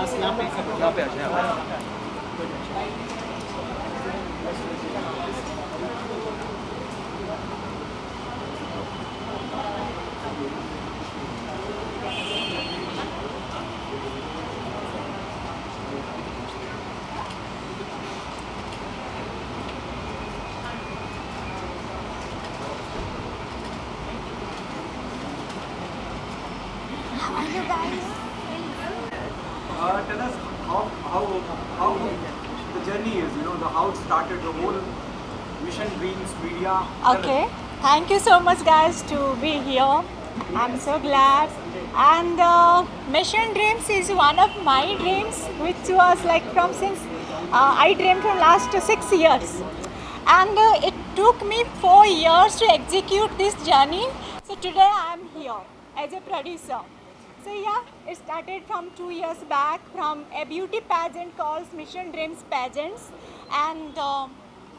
यहाँ पे आ जाए। How are you guys? Tell us how the journey is, how it started, the whole Mission Dreams Media. Okay, thank you so much, guys, to be here. I'm so glad. And Mission Dreams is one of my dreams, which was like from since I dreamed from last 6 years. And it took me 4 years to execute this journey. So today I'm here as a producer. So yeah, it started from 2 years back from a beauty pageant called Mission Dreams Pageants, and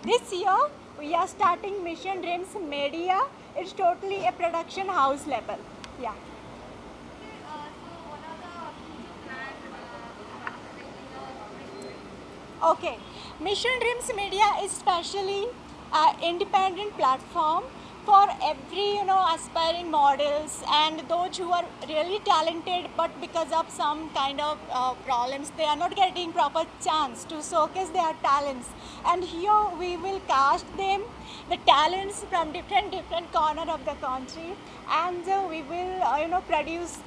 this year we are starting Mission Dreams Media. It's totally a production house level. Yeah. Okay, Mission Dreams Media is specially an independent platform for every aspiring models and those who are really talented, but because of some kind of problems they are not getting proper chance to showcase their talents. And here we will cast them, the talents from different corner of the country, and we will produce.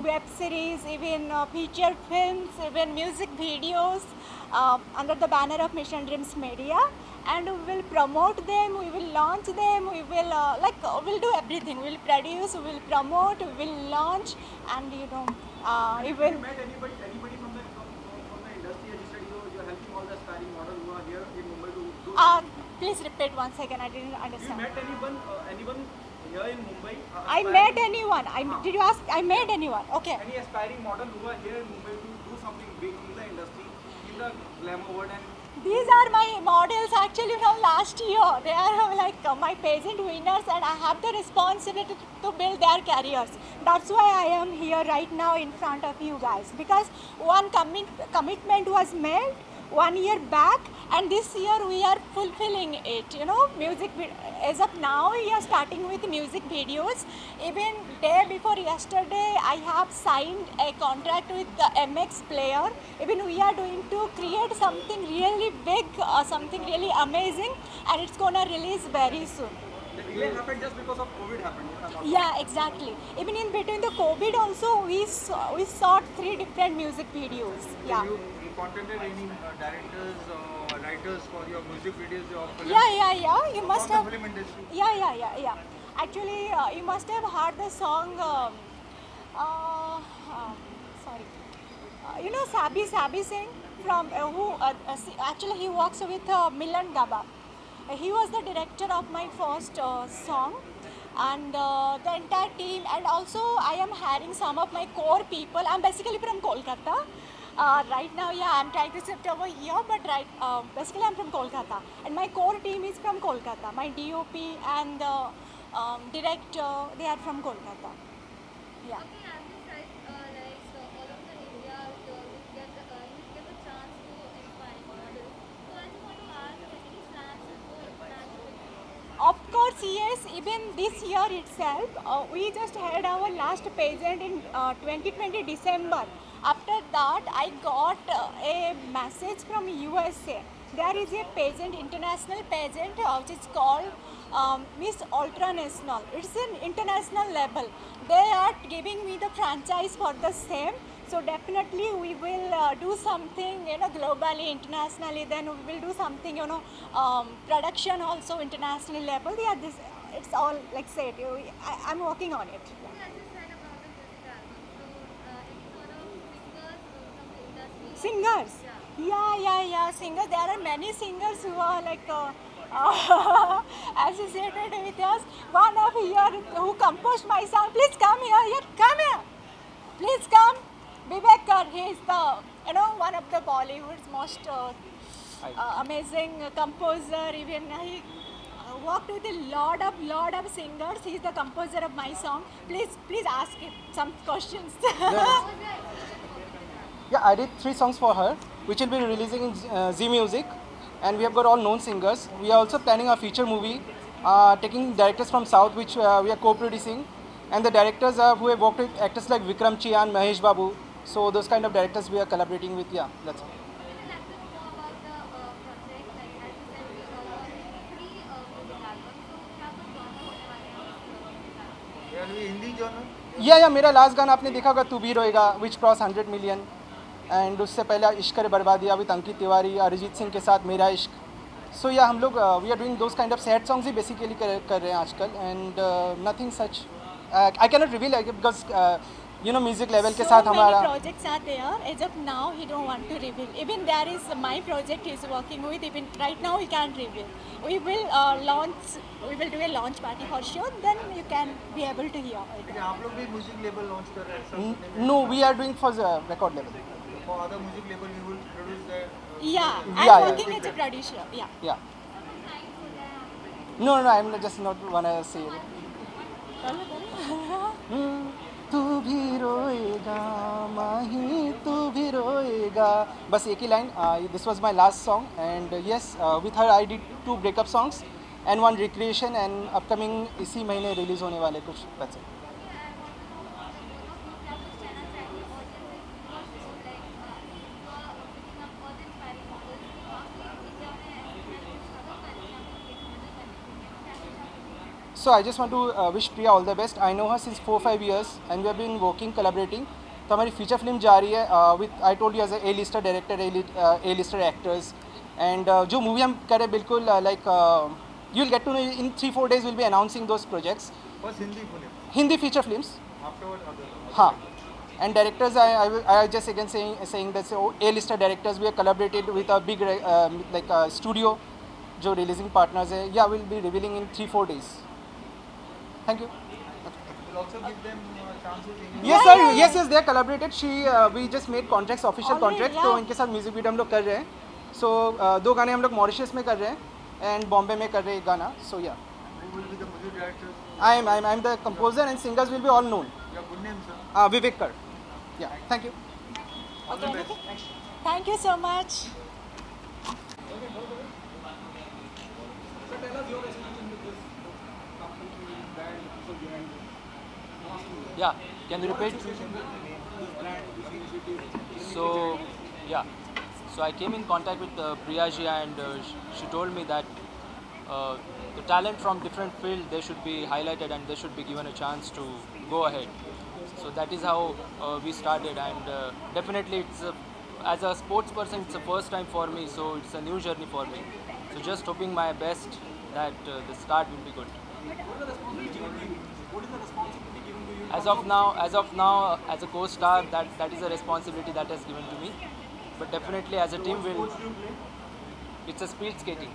Web series, even feature films, even music videos under the banner of Mission Dreams Media, and we will promote them, we will launch them, we will we'll do everything. We will produce, we will promote, we will launch, and we will. Have you met anybody from the industry? As you said, you're helping all the aspiring models who are here in Mumbai to do. Please repeat once again. I didn't You understand. met anyone here in Mumbai? I met anyone. Did you ask? I met anyone. Okay. Any aspiring model who are here in Mumbai to do something big in the industry, in the glamour world, and These are my models actually from last year. They are like my pageant winners, and I have the responsibility to build their careers. That's why I am here right now in front of you guys, because one commitment was made 1 year back, and this year we are fulfilling it. As of now we are starting with music videos. Even day before yesterday I have signed a contract with the MX Player. Even we are going to create something really big, something really amazing, and it's gonna release very soon. the delay happened just because of COVID happened. If I'm not wrong. Yeah, exactly. Even in between the COVID also, we shot 3 different music videos. Yeah. You contacted any directors or writers for your music videos or film? Yeah. You must From have. the film industry? Yeah. Actually, you must have heard the song. Sorry. Sabi Singh from actually he works with Milan Gaba. He was the director of my first song, and the entire team, and also I am hiring some of my core people. I'm basically from Kolkata. Right now, yeah, I'm trying to shift over here, but basically I'm from Kolkata, and my core team is from Kolkata. My DOP and director, they are from Kolkata. Yeah. Of course, yes. Even this year itself, we just had our last pageant in 2020 December. After that, I got a message from USA. There is a pageant, international pageant, which is called Miss Ultranational. It's an international level. They are giving me the franchise for the same. So definitely we will do something, globally, internationally. Then we will do something, production also international level. Yeah, it's all like said. I'm working on it. Singers. Yeah. Singers. There are many singers who are like associated with us. One of here who composed my song. Please come here. Yeah, come here. Please come. Vivek Kar. He is the one of the Bollywood's most amazing composer. Even he worked with a lot of singers. He is the composer of my song. Please ask him some questions. Yeah, I did 3 songs for her, which will be releasing in Z Music, and we have got all known singers. We are also planning a feature movie, taking directors from South, which we are co-producing, and the directors who have worked with actors like Vikram Chian, Mahesh Babu. So those kind of directors we are collaborating with. Yeah, that's it. Can you let us know about the project? Like as you said, you are making three music albums. So क्या कुछ genre होने वाले हैं उस music album में? Will be Hindi genre? या मेरा last गाना आपने देखा होगा तू भी रोएगा, विच क्रॉस 100 मिलियन, एंड उससे पहले इश्क करे बर्बादिया विद अंकित तिवारी, अरिजीत सिंह के साथ मेरा इश्क. सो या हम लोग we are doing those kind of sad songs ही बेसिकली कर रहे हैं आजकल, and nothing such I can not reveal because music level के So साथ many हमारा. projects are there. As of now, he don't want to reveal. Even there is my project he's working with. Even right now, he can't reveal. We will launch. We will do a launch party for sure. Then you can be able to hear it. लेकिन आप लोग भी music label launch कर रहे हैं sir सुनने में. No we are doing for record level. For other music label you will produce the Yeah, I'm Yeah, working as a producer. Yeah. Yeah no no I am just not one say. तू भी रोएगा माही तू भी रोएगा, बस एक ही line. This was my last song, and yes with her I did 2 breakup songs and 1 recreation, and upcoming इसी महीने रिलीज होने वाले कुछ. That's it. क्या कुछ कहना चाहिए audience से? Because like you are picking up all the inspiring models. काफी India में ऐसे struggle कर रही हैं अपनी handle करने के लिए. क्या कुछ आप So I just want to wish Priya all the best. I know her since 4-5 years and we have been working, collaborating. तो हमारी फीचर फिल्म जा रही है with I told you as a lister director, a lister actors, and जो movie हम करें बिल्कुल like you will get to know in 3-4 days will be announcing those projects. बस Hindi film Hindi feature films. Afterward other. हाँ, and directors I just again saying that A-lister directors we have collaborated with a big like studio जो releasing partners है. Yeah, we'll be revealing in 3-4 days. Thank you. Will also give them chances in Yes sir, yes they are collaborated. We just made contracts, official Already, contracts. yeah. तो इनके साथ music video हम लोग कर रहे हैं. So 2 गाने हम लोग मॉरिशस में कर रहे हैं एंड बॉम्बे में कर रहे हैं एक गाना. So yeah, Who will be the music directors? I'm the composer and singers will be all known. Your good name sir. Vivek Kar. Yeah, thank you. All the best. Thank you so much. So tell us your association with this company, brand, people behind it. Yeah, can you repeat? Association with this brand, this initiative. So, yeah. So I came in contact with Priya ji and she told me that the talent from different fields, they should be highlighted and they should be given a chance to go ahead. So that is how we started, and definitely as a sports person, it's the first time for me, so it's a new journey for me. So just hoping my best that the start will be good. What is the responsibility given to you? What is the responsibility given to you? As of now, as a co-star, that is a responsibility that is given to me. But definitely as a team, What will sports do you play? it's a speed skating.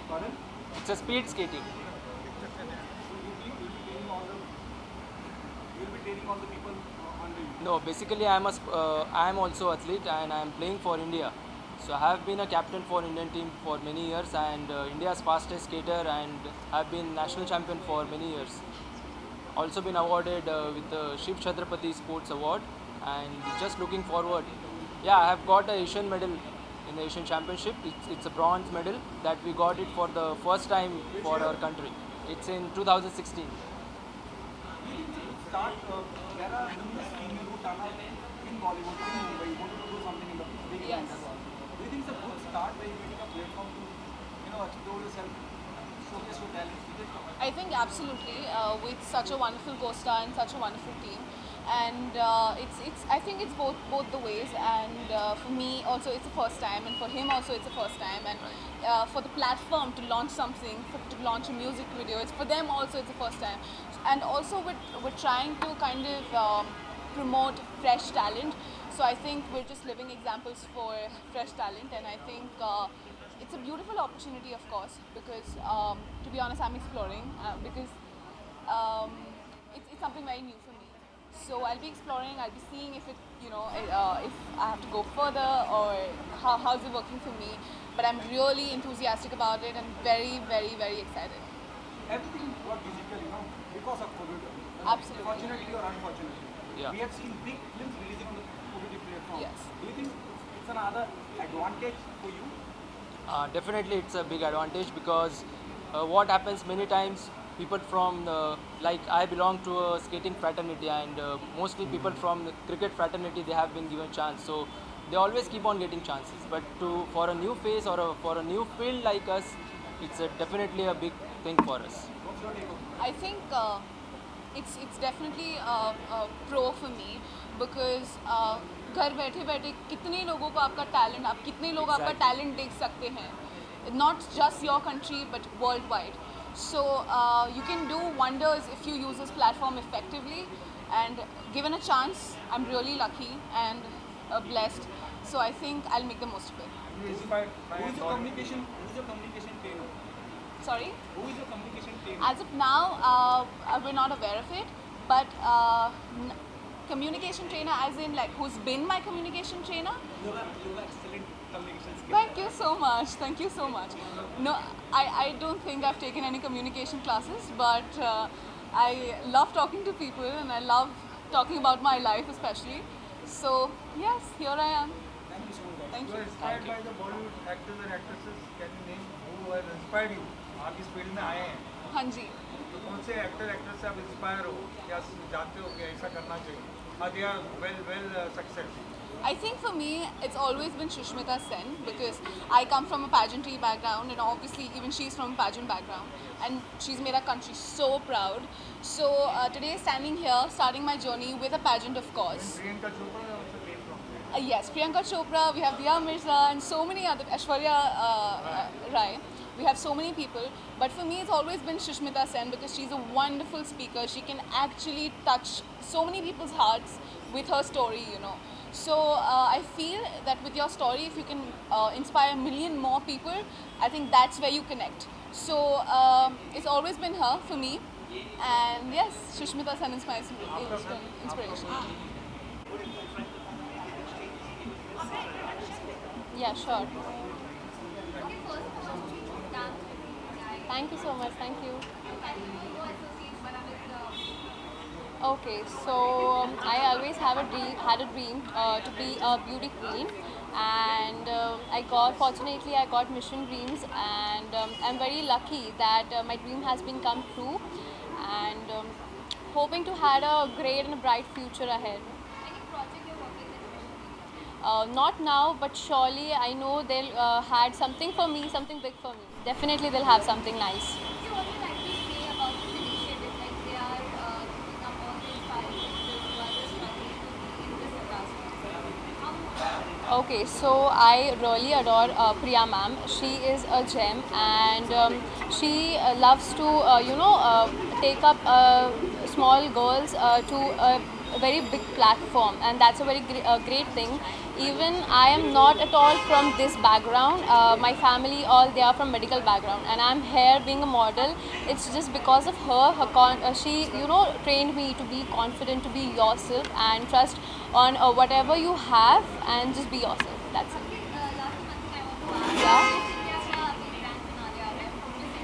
Pardon? It's a speed skating. You will be training all the people under you. No, basically I am also athlete and I am playing for India. So I have been a captain for Indian team for many years and India's fastest skater, and have been national champion for many years. Also been awarded with the Shiv Chhatrapati Sports Award, and just looking forward. Yeah, I have got a Asian medal in the Asian Championship. It's a bronze medal that we got it for the first time for our country. It's in 2016. Start, there are numerous female who turn up in Bollywood, in Mumbai, wanted to do something in the big Yes. brand as well. Do you think it's a good start where you're getting a platform to, explore yourself, showcase your talent? I think absolutely, with such a wonderful co-star and such a wonderful team, and it's I think it's both the ways, and for me also it's the first time, and for him also it's the first time, and for the platform to launch something, to launch a music video, it's for them also it's the first time, and also we're trying to kind of promote fresh talent. So I think we're just living examples for fresh talent, and I think it's a beautiful opportunity, of course, because to be honest, I'm exploring because it's something very new for me. So I'll be exploring. I'll be seeing if if I have to go further, or how's it working for me. But I'm really enthusiastic about it and very, very, very excited. Everything got digital, because of COVID. Absolutely. Fortunately or unfortunately. Yeah. We have seen big films releasing on the OTT platform. Yes. another advantage for you? Definitely, it's a big advantage because what happens many times, people from like I belong to a skating fraternity, and mostly people from the cricket fraternity, they have been given chance. So they always keep on getting chances. But for a new face or for a new field like us, it's definitely a big thing for us. I think it's definitely a pro for me because घर बैठे बैठे कितने लोगों को आपका talent आप कितने लोग आपका Exactly. टैलेंट देख सकते हैं not just your country but worldwide. So you can do wonders if you use this platform effectively, and given a chance, I'm really lucky and blessed. So I think I'll make the most of it. Who is your communication trainer? Sorry? Who is your communication trainer? As of now, we're not aware of it, but communication trainer as in like who's been my communication trainer? You have excellent communication skills. Thank you so much. Thank you so much. No, I don't think I've taken any communication classes, but I love talking to people and I love talking about my life especially. So yes, here I am. Thank you so much. Thank You you. are inspired by the Bollywood actors and actresses. Can you name who has inspired you? आप इस field में आए हैं हाँ जी. तो कौन से actor actress से आप इंस्पायर हो या जानते हो कि ऐसा करना चाहिए? They are well success. I think for me, it's always been Shushmita Sen because I come from a pageantry background and obviously even she's from a pageant background and she's made our country so proud. So today standing here, starting my journey with a pageant of course. Priyanka Chopra also came from. Yes, Priyanka Chopra, we have Diya Mirza and so many other, Aishwarya Rai. We have so many people, but for me it's always been Shushmita Sen because she's a wonderful speaker. She can actually touch so many people's hearts with her story, you know. So I feel that with your story, if you can inspire a million more people, I think that's where you connect. So it's always been her for me, and yes, Shushmita Sen inspires inspiration. Yeah, sure. Okay, first of all, dance with me. Thank you so much. Thank you. Can you associate with Okay, so I always had a dream to be a beauty queen, and fortunately I got Mission Dreams, and I'm very lucky that my dream has been come true, and hoping to have a great and a bright future ahead. any project you're working with? Not now, but surely I know they'll had something for me, something big for me. Definitely they'll have something nice. You also like to say about this initiative, like they are giving up all the inspiring people who are just struggling to be in this industry. How Okay, so I really adore Priya ma'am. She is a gem, and she loves to, take up small girls to a very big platform, and that's a very great thing. Even I am not at all from this background. My family, all they are from medical background, and I'm here being a model. It's just because of her. She, trained me to be confident, to be yourself, and trust on whatever you have, and just be yourself. That's it. last one thing I want to ask. Yeah. India का अभी grand finale आ रहा है. Miss India,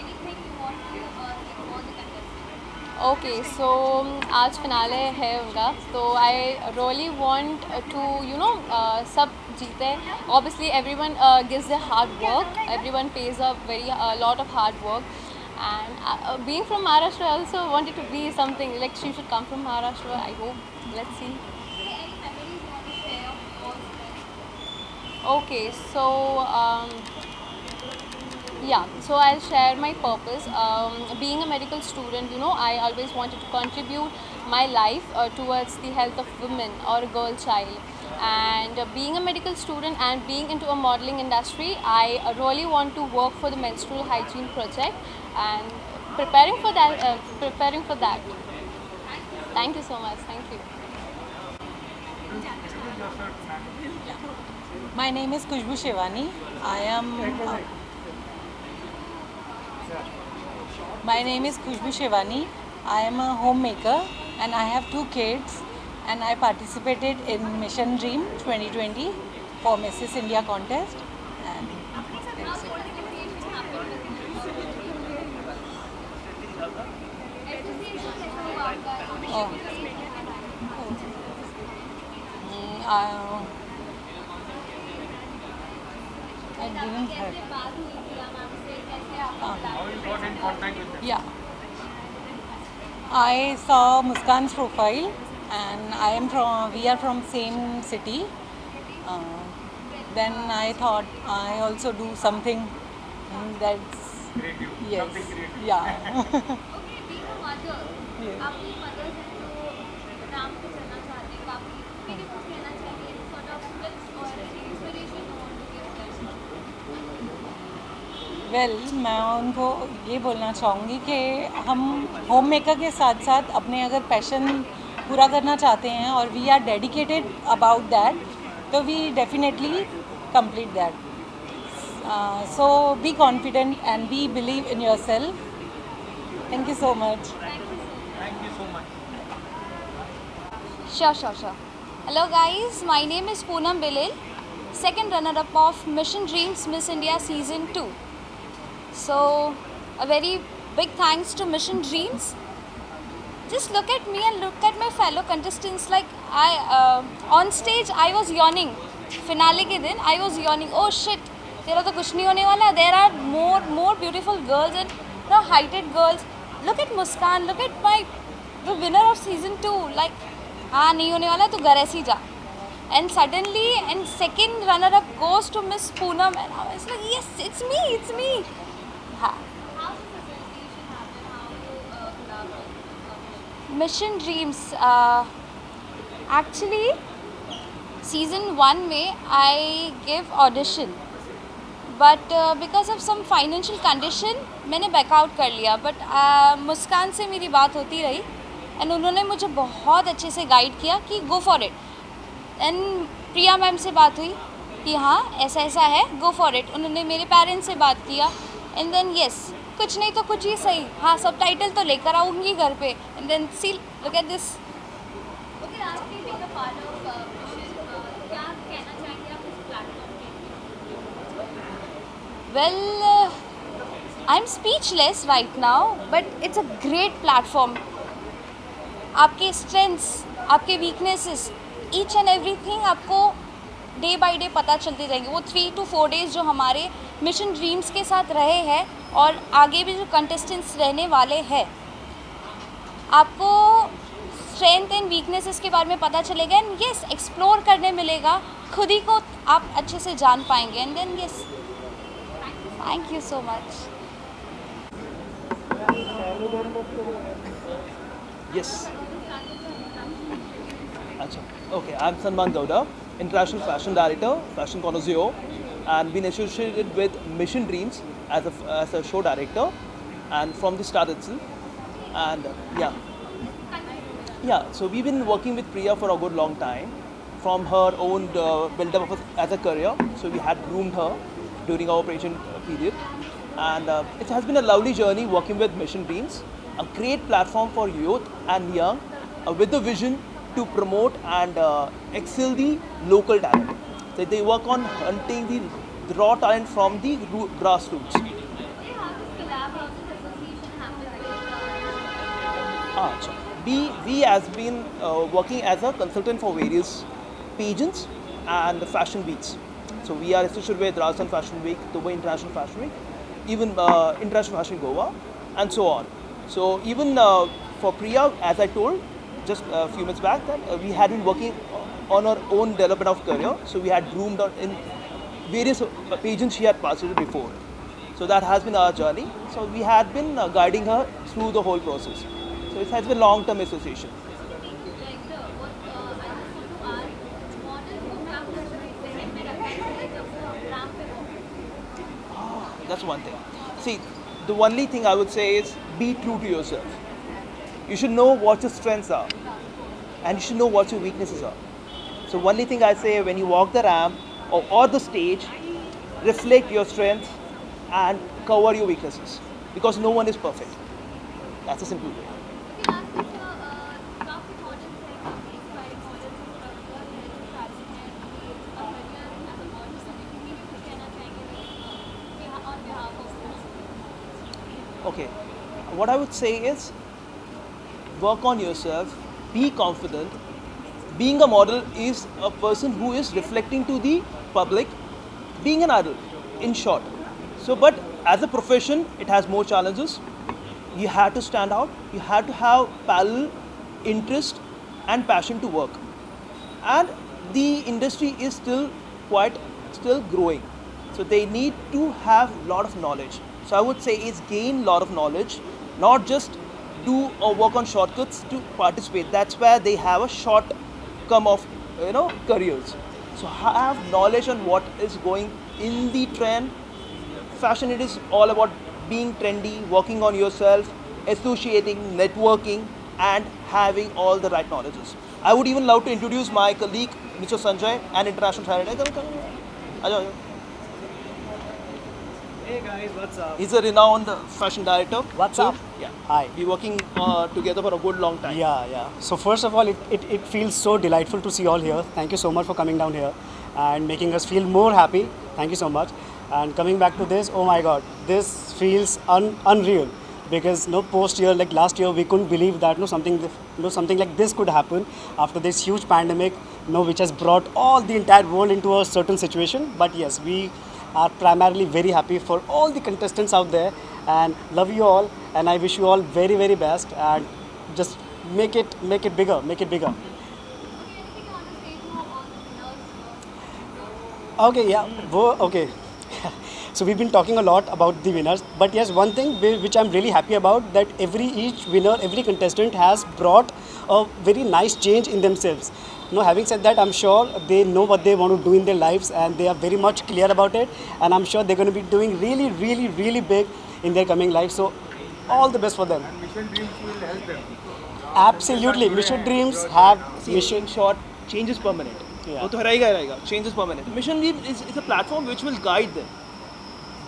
anything you want to say to all the contestants? Okay, so आज finale है उनका, तो I really want to सब जीते. Obviously everyone gives their hard work, everyone pays a lot of hard work, and being from Maharashtra I also wanted to be something like she should come from Maharashtra. I hope. Let's see. Any memories you want to share of all this? Okay, so yeah, so I'll share my purpose. Being a medical student, I always wanted to contribute my life towards the health of women or a girl child. And being a medical student and being into a modeling industry, I really want to work for the menstrual hygiene project and preparing for that. Thank you so much. Thank you. My name is Kushbu Shivani. My name is Kushbu Shivani. I am a homemaker and I have 2 kids, and I participated in Mission Dream 2020 for Mrs. India contest. And How old association happened with you? Association like who आपका oh, I didn't कैसे have. बात हुई प्रिया ma'am से, कैसे आपको मिला? How you got in contact with them? Yeah. I saw Muskan's profile, and we are from same city. Then I thought I also do something that's Creative. yes, Something creative. yeah. Okay, being a mother, Yes. अपनी mother's हैं जो नाम पे चलना चाहते हैं, काफ़ी मेरे को कहना चाहिए सॉर्ट ऑफ टिप्स और inspiration you want to give them. Well मैं उनको ये बोलना चाहूँगी कि हम होम मेकर के साथ साथ अपने अगर पैशन पूरा करना चाहते हैं और we are dedicated about that, तो we definitely complete that. So be confident and be believe in yourself. Thank you so much. Thank you so much. Sure. Hello guys, my name is Poonam Bilil, second runner-up of Mission Dreams Miss India Season 2. So, a very big thanks to Mission Dreams. Just look at me and look at my fellow contestants. Like on stage, I was yawning. Finale के दिन, I was yawning. Oh shit, तेरा तो कुछ नहीं होने वाला. There are more beautiful girls and heighted girls. Look at Muskan. Look at the winner of season 2. Like, हाँ नहीं होने वाला तो घर ऐसे ही जा. And suddenly, and second runner-up goes to Miss Poonam, and I was like, yes, it's me. हाँ. Mission Dreams. Actually, season 1 में I gave audition, but because of some financial condition मैंने बैकआउट कर लिया. बट मुस्कान से मेरी बात होती रही एंड उन्होंने मुझे बहुत अच्छे से गाइड किया कि go for it. And Priya ma'am से बात हुई कि हाँ ऐसा है, गो फॉर इट. उन्होंने मेरे पेरेंट्स से बात किया एंड देन यस, कुछ नहीं तो कुछ ही सही, हाँ सब टाइटल तो लेकर आऊँगी घर पे. And then see look at this. Well, I'm speechless right now, but it's a great platform. आपके स्ट्रेंथ्स, आपके वीकनेसेस, ईच एंड एवरीथिंग आपको डे बाय डे पता चलते जाएंगे. वो 3 to 4 days जो हमारे मिशन ड्रीम्स के साथ रहे हैं और आगे भी जो कंटेस्टेंट्स रहने वाले हैं, आपको स्ट्रेंथ एंड वीकनेसेस के बारे में पता चलेगा. एंड यस, एक्सप्लोर करने मिलेगा, खुद ही को आप अच्छे से जान पाएंगे. And then yes, thank you so much. Yes. Achha. Okay, I'm Salman Gowda, International Fashion Director, Fashion Connoisseur, and been associated with Mission Dreams as a show director, and from the start itself. And yeah. So we've been working with Priya for a good long time, from her own build-up as a career. So we had groomed her during our operation period, and it has been a lovely journey working with Mission Dreams. A great platform for youth and young with the vision to promote and excel the local talent. So they work on hunting the raw talent from the grassroots. We has been working as a consultant for various pageants and fashion weeks. So we are associated with Rajasthan Fashion Week, Dubai International Fashion Week, even International Fashion Goa, and so on. So even for Priya, as I told just a few minutes back, that we had been working on our own development of career. So we had groomed her in various pageants she had participated before. So that has been our journey. So we had been guiding her through the whole process. So it has been long-term association. That's one thing. See, the only thing I would say is be true to yourself. You should know what your strengths are, and you should know what your weaknesses are. So only thing I say, when you walk the ramp or the stage, reflect your strengths and cover your weaknesses, because no one is perfect. That's a simple way. Okay, what I would say is work on yourself, be confident. Being a model is a person who is reflecting to the public, being an idol. in short. So, but as a profession, it has more challenges. You have to stand out. You have to have parallel interest and passion to work. And the industry is still growing. So they need to have a lot of knowledge. So I would say is gain a lot of knowledge, not just do or work on shortcuts to participate. That's where they have a short come of careers. So have knowledge on what is going in the trend. Fashion, it is all about being trendy, working on yourself, associating, networking, and having all the right knowledges. I would even love to introduce my colleague, Mr. Sanjay, an international fashion. Hey guys, what's up? He's a renowned fashion director. What's up? Yeah. Hi. We're working together for a good long time. Yeah. So first of all, it feels so delightful to see you all here. Thank you so much for coming down here and making us feel more happy. Thank you so much. And coming back to this, oh my God, this feels unreal. Because post year, like last year, we couldn't believe that something like this could happen after this huge pandemic, which has brought all the entire world into a certain situation. But yes, we are primarily very happy for all the contestants out there, and love you all, and I wish you all very, very best, and just make it bigger, make it bigger. Okay, yeah, okay. So we've been talking a lot about the winners, but yes, one thing which I'm really happy about, that each winner, every contestant has brought a very nice change in themselves. Having said that, I'm sure they know what they want to do in their lives, and they are very much clear about it, and I'm sure they're going to be doing really, really, really big in their coming life. So all the best for them. And Mission Dreams will help them. Absolutely. Mission Dreams have Mission short, change is permanent. Yeah. वो तो रहेगा ही रहेगा. Change is permanent. Mission Dreams is a platform which will guide them.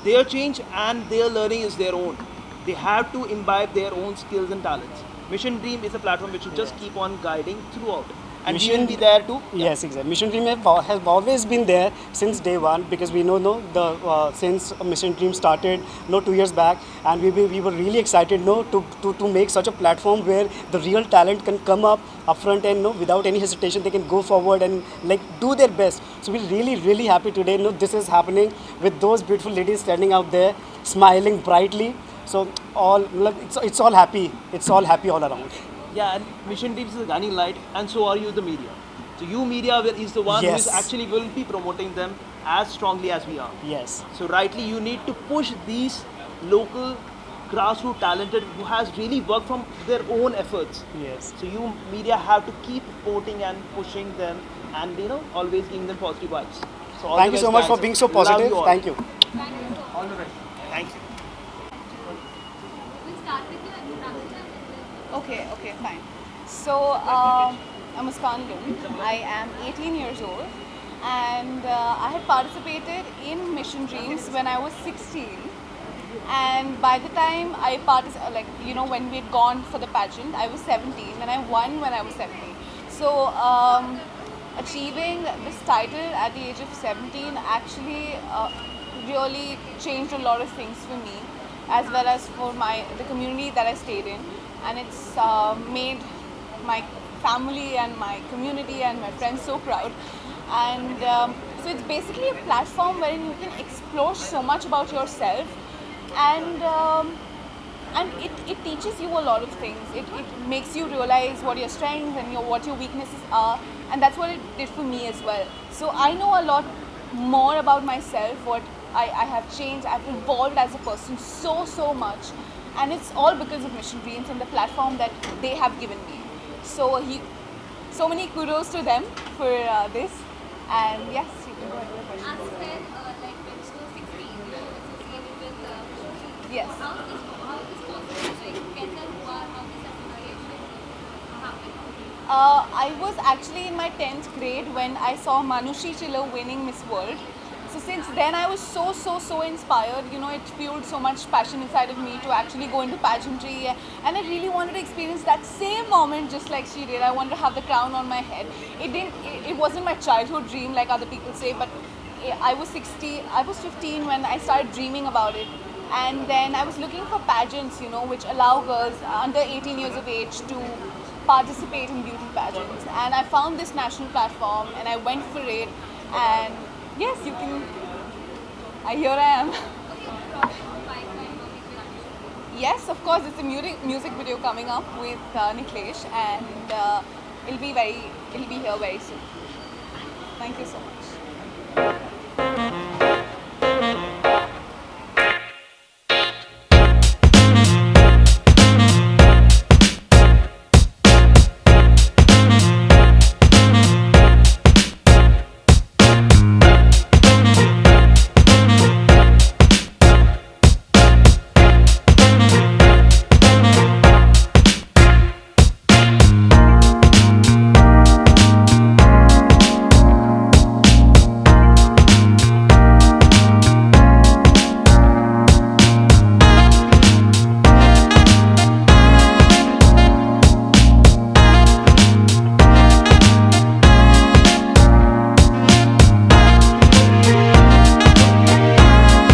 Their change and their learning is their own. They have to imbibe their own skills and talents. Mission Dream is a platform which will just keep on guiding throughout. And we will be there too. Yes, exactly. Mission Dream has always been there since day one, because we know since Mission Dream started 2 years back, and we were really excited to make such a platform where the real talent can come up front, and without any hesitation they can go forward and do their best. So we're really, really happy today. This is happening with those beautiful ladies standing out there smiling brightly. So it's all happy. It's all happy all around. Yeah, and Mission Dreams is a guiding light, and so are you, the media. So you, media, is the one who is actually will be promoting them as strongly as we are. Yes. So rightly, you need to push these local grassroots talented who has really worked from their own efforts. Yes. So you, media, have to keep supporting and pushing them, and always giving them positive vibes. So all Thank you so much for being so positive. Thank you. All the best. Thank you. Okay, fine. So, I'm Muskan Lund. I am 18 years old, and I had participated in Mission Dreams when I was 16. And by the time I when we had gone for the pageant, I was 17, and I won when I was 17. So, achieving this title at the age of 17 actually really changed a lot of things for me, as well as for the community that I stayed in. And it's made my family and my community and my friends so proud. And so it's basically a platform wherein you can explore so much about yourself, and it teaches you a lot of things. It makes you realize what your strengths and what your weaknesses are, and that's what it did for me as well. So I know a lot more about myself, what I have changed. I've evolved as a person so much. And it's all because of Mission Dreams and the platform that they have given me. So so many kudos to them for this. And yes, you can go ahead with the question. Yes. I was actually in my 10th grade when I saw Manushi Chiller winning Miss World. So since then I was so inspired, it fueled so much passion inside of me to actually go into pageantry, and I really wanted to experience that same moment just like she did. I wanted to have the crown on my head. It wasn't my childhood dream like other people say, but I was 15 when I started dreaming about it. And then I was looking for pageants, which allow girls under 18 years of age to participate in beauty pageants. And I found this national platform and I went for it, and yes, you can Here I am. Yes, of course, it's a music video coming up with Niklesh, and it'll be here very soon. Thank you so much.